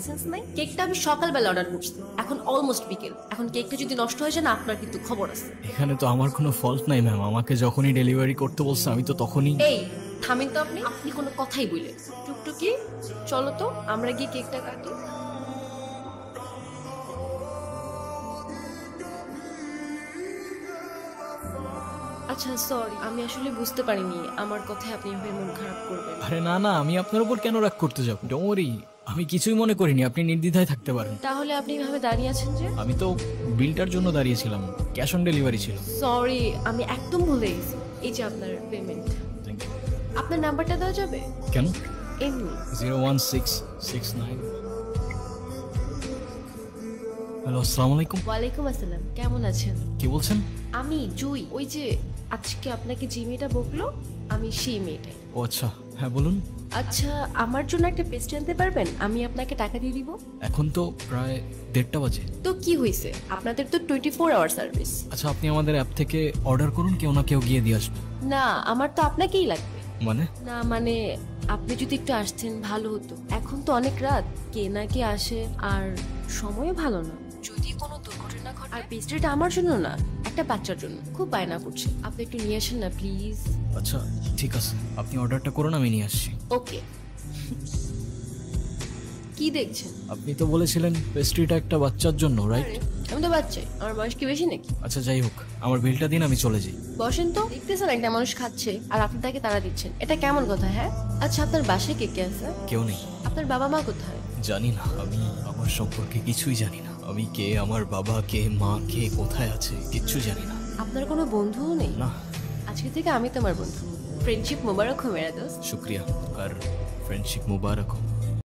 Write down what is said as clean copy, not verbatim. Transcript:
Sense নাই। কেকটা আমি সকালবেলা অর্ডার করছি, এখন অলমোস্ট বিকেল। এখন কেকটা যদি নষ্ট হয়ে যায় না, আপনার কিন্তু খবর আছে। এখানে তো আমার কোনো ফল্ট নাই ম্যাম, আমাকে যখনই ডেলিভারি করতে বলছে আমি তো তখনই। এই থামেন তো, আপনি আপনি কোনো কথাই বললেন। টুকটুকি চলো তো আমরা গিয়ে কেকটা কাটি। আচ্ছা সরি, আমি আসলে বুঝতে পারিনি আমার কথায় আপনি এভাবে মন খারাপ করবেন। আরে না না, আমি আপনার উপর কেন রাগ করতে যাব? ডোন্ট ওয়ারি, আমি কিছুই মনে করিনি, আপনি নির্দ্বিধায় থাকতে পারেন। তাহলে আপনি এভাবে দাঁড়িয়ে আছেন যে? আমি তো বিলটার জন্য দাঁড়িয়েছিলাম, ক্যাশ অন ডেলিভারি ছিল। সরি, আমি একদম ভুলে গেছি। এই যে আপনার পেমেন্ট। Thank you. আপনার নাম্বারটা দেওয়া যাবে? কেন? এমনি। 01669। হ্যালো, আসসালামু আলাইকুম। ওয়ালাইকুম আসসালাম, কেমন আছেন? কি বলছেন? আমি জুই, ওই যে আজকে আপনাকে যে মেয়েটা বকলো, আমি সেই মেয়েটাই। ও আচ্ছা, হ্যাঁ বলুন। আচ্ছা, আমার জন্য একটা পেস্ট্রি আনতে পারবেন? আমি আপনাকে টাকা দিয়ে দিব। এখন তো প্রায় 1:30 বাজে। তো কি হয়েছে, আপনাদের তো 24 আওয়ার সার্ভিস। আচ্ছা, আপনি আমাদের অ্যাপ থেকে অর্ডার করুন, কেউ না কেউ গিয়ে দিয়ে আসবে। না, আমার তো আপনাকেই লাগবে। মানে? না মানে, আপনি যদি একটু আসতেন ভালো হতো। এখন তো অনেক রাত, কে না কে আসে, আর সময়ও ভালো না। যদি কোনো দুর্ঘটনা ঘটে। আর পেস্ট্রিটা আমার জন্য না, একটা বাচ্চার জন্য। খুব বায়না করছে, আপনি একটু নিয়ে আসেন না প্লিজ। আচ্ছা ঠিক আছে, আপনি অর্ডারটা করুন, আমি নিয়ে আসছি। ওকে। কি দেখছেন? আপনি তো বলেছিলেন পেস্ট্রিটা একটা বাচ্চার জন্য, রাইট? আমি তো বাচ্চাই, আমার বয়স কি বেশি নাকি? আচ্ছা যাই হোক, আমার বিলটা দিন, আমি চলে যাই। বসেন তো, দেখতেছেন একটা মানুষ খাচ্ছে আর আপনি তাকে তাড়া দিচ্ছেন, এটা কেমন কথা? হ্যাঁ আচ্ছা, আপনার বাসায় কে কে আছে? কেউ নেই। আপনার বাবা মা কোথায়? জানি না, আমি আমার সম্পর্কে কিছুই জানি না। আমি কে, আমার বাবা কে, মা কে, কোথায় আছে, কিচ্ছু জানি না। আপনার কোনো বন্ধুও নেই? না। আজকে থেকে আমি তোমার বন্ধু। ফ্রেন্ডশিপ মোবারক হো মেরা দোস্ত। শুক্রিয়া, আর ফ্রেন্ডশিপ মুবারক হোক।